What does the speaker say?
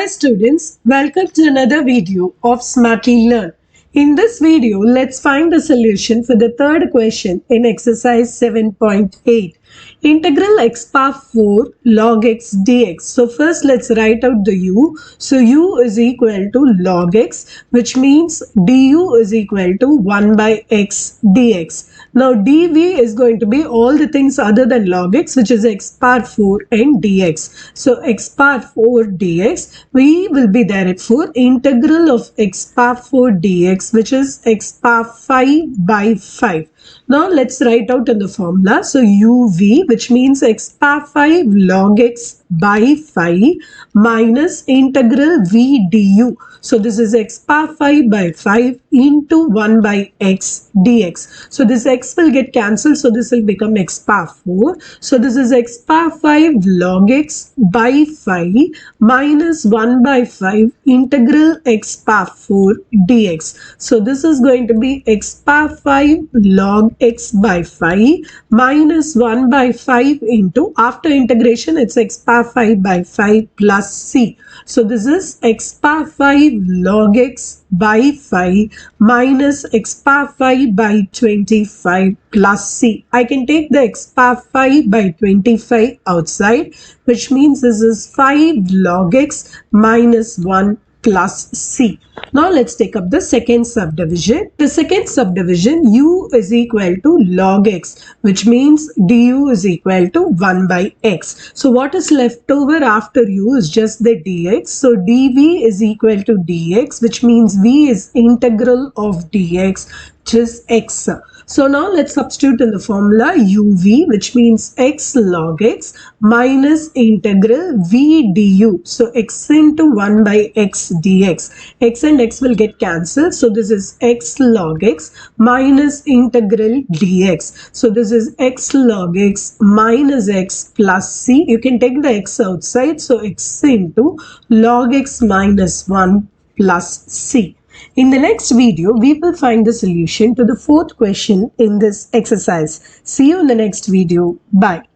Hi students, welcome to another video of Smartly Learn. In this video, let's find the solution for the third question in exercise 7.8. Integral x power 4 log x dx. So first let's write out the u. So u is equal to log x, which means du is equal to 1 by x dx. Now dv is going to be all the things other than log x, which is x power 4 and dx. So x power 4 dx, we will be therefore integral of x power 4 dx, which is x power 5 by 5. Now let's write out in the formula. So uv, which means x power 5 log x by 5 minus integral v du. So this is x power 5 by 5 into 1 by x dx. So this x will get cancelled. So this will become x power 4. So this is x power 5 log x by 5 minus 1 by 5 integral x power 4 dx. So this is going to be x power 5 log x by 5 minus 1 by 5 into, after integration, it's x power 5 by 5 plus c. So this is x power 5 log x by 5 minus x power 5 by 25 plus c. I can take the x power 5 by 25 outside, which means this is 5 log x minus 1 plus c. Now let's take up the second subdivision. The second subdivision, u is equal to log x, which means du is equal to 1 by x. So what is left over after u is just the dx. So dv is equal to dx, which means v is integral of dx, which is x. So now let's substitute in the formula uv, which means x log x minus integral v du. So x into 1 by x dx. X and x will get cancelled. So this is x log x minus integral dx. So this is x log x minus x plus c. You can take the x outside. So x into log x minus 1 plus c. In the next video, we will find the solution to the fourth question in this exercise. See you in the next video. Bye.